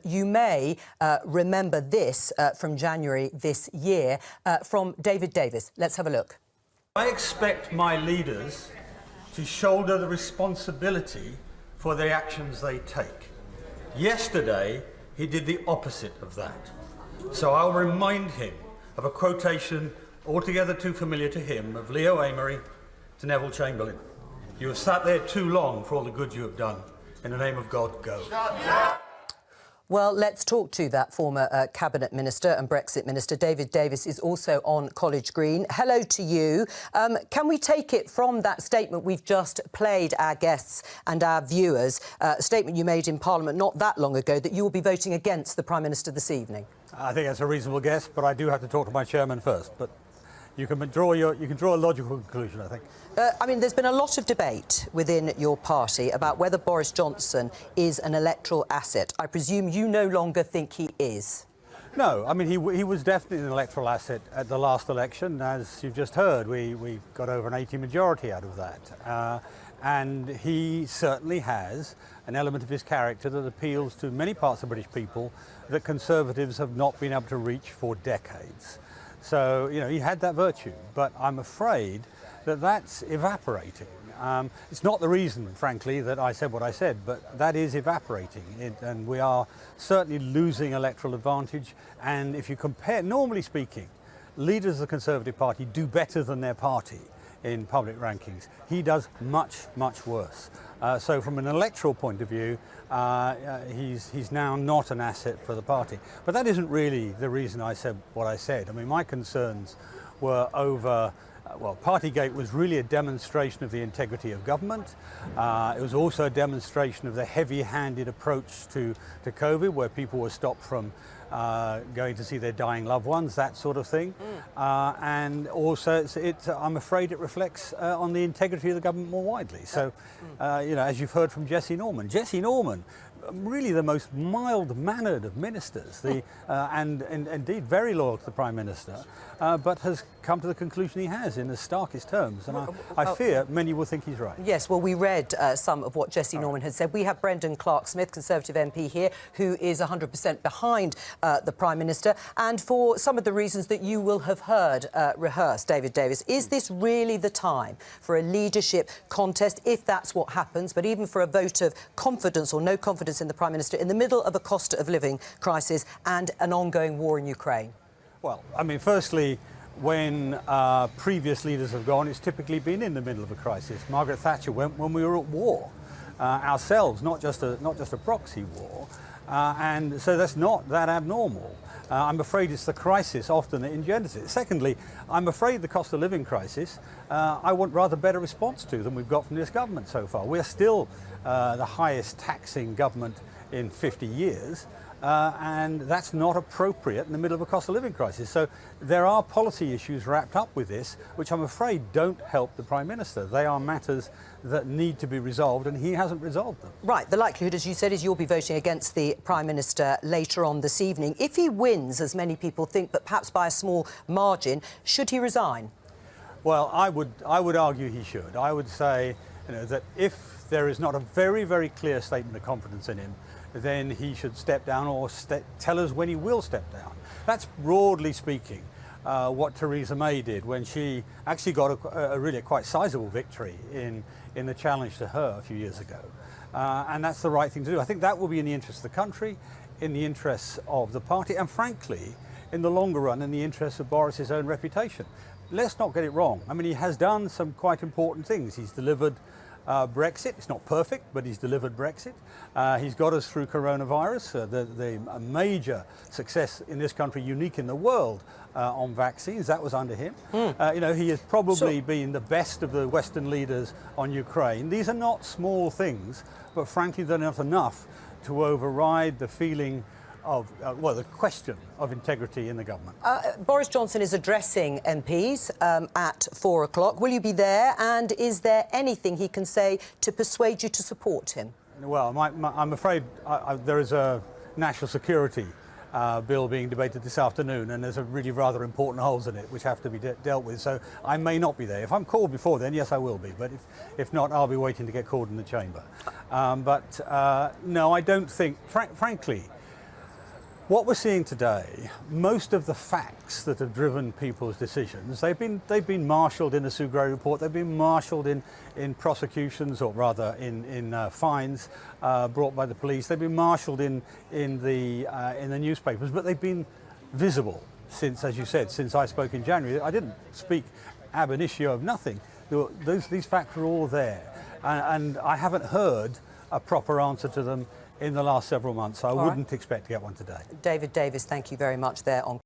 You may remember this from January this year from David Davis. Let's have a look. I expect my leaders to shoulder the responsibility for the actions they take. Yesterday, he did the opposite of that. So I'll remind him of a quotation altogether too familiar to him of Leo Amery to Neville Chamberlain. You have sat there too long for all the good you have done. In the name of God, go. Well, let's talk to that former Cabinet Minister and Brexit Minister. David Davis is also on College Green. Hello to you. Can we take it from that statement we've just played our guests and our viewers, a statement you made in Parliament not that long ago, that you will be voting against the Prime Minister this evening? I think that's a reasonable guess, but I do have to talk to my chairman first. But you can draw a logical conclusion, I think. I mean, there's been a lot of debate within your party about whether Boris Johnson is an electoral asset. I presume you no longer think he is. No, I mean, he was definitely an electoral asset at the last election. As you've just heard, we got over an 80 majority out of that. And he certainly has an element of his character that appeals to many parts of British people that Conservatives have not been able to reach for decades. So, you know, he had that virtue, but I'm afraid that that's evaporating. It's not the reason, frankly, that I said what I said, but that is evaporating, and we are certainly losing electoral advantage. And if you compare, normally speaking, leaders of the Conservative Party do better than their party in public rankings. He does much, much worse. So from an electoral point of view, he's now not an asset for the party. But that isn't really the reason I said what I said. I mean, my concerns were over, well, Partygate was really a demonstration of the integrity of government. It was also a demonstration of the heavy-handed approach to COVID, where people were stopped from going to see their dying loved ones, that sort of thing. And also, I'm afraid it reflects on the integrity of the government more widely. So, you know, as you've heard from Jessie Norman, really the most mild-mannered of ministers, and indeed very loyal to the Prime Minister, but has come to the conclusion he has in the starkest terms. And I fear many will think he's right. Yes, well, we read some of what Jessie Norman had said. We have Brendan Clark-Smith, Conservative MP here, who is 100% behind the Prime Minister. And for some of the reasons that you will have heard rehearsed, David Davis, is this really the time for a leadership contest, if that's what happens, but even for a vote of confidence or no confidence in the Prime Minister in the middle of a cost of living crisis and an ongoing war in Ukraine? Well, I mean, firstly, when previous leaders have gone, it's typically been in the middle of a crisis. Margaret Thatcher went when we were at war ourselves, not just a proxy war, and so that's not that abnormal. I'm afraid it's the crisis often that engenders it. Secondly, I'm afraid the cost of living crisis, I want rather better response to than we've got from this government so far. We're still the highest taxing government in 50 years. And that's not appropriate in the middle of a cost of living crisis. So there are policy issues wrapped up with this, which I'm afraid don't help the Prime Minister. They are matters that need to be resolved, and he hasn't resolved them. Right. The likelihood, as you said, is you'll be voting against the Prime Minister later on this evening. If he wins, as many people think, but perhaps by a small margin, should he resign? Well, I would argue he should. I would say, you know, that if there is not a very, very clear statement of confidence in him, then he should step down or tell us when he will step down. That's, broadly speaking, what Theresa May did when she actually got a really quite sizable victory in the challenge to her a few years ago. And that's the right thing to do. I think that will be in the interest of the country, in the interests of the party, and frankly, in the longer run, in the interests of Boris's own reputation. Let's not get it wrong. I mean, he has done some quite important things. He's delivered Brexit. It's not perfect, but he's delivered Brexit. He's got us through coronavirus, the major success in this country, unique in the world, on vaccines. That was under him. You know, he has probably been the best of the Western leaders on Ukraine. These are not small things, but frankly, they're not enough to override the feeling of, well, the question of integrity in the government. Boris Johnson is addressing MPs at 4 o'clock. Will you be there? And is there anything he can say to persuade you to support him? Well, I'm afraid there is a national security bill being debated this afternoon, and there's a really rather important holes in it which have to be dealt with, so I may not be there. If I'm called before then, yes, I will be, but if not, I'll be waiting to get called in the chamber. No, I don't think, frankly, What we're seeing today, most of the facts that have driven people's decisions, they've been marshalled in the Sugro report, they've been marshalled in prosecutions, or rather in fines brought by the police, they've been marshalled in the newspapers, but they've been visible since, as you said, since I spoke in January. I didn't speak ab initio of nothing. These facts are all there, and I haven't heard a proper answer to them in the last several months, so I wouldn't expect to get one today. David Davis, thank you very much there on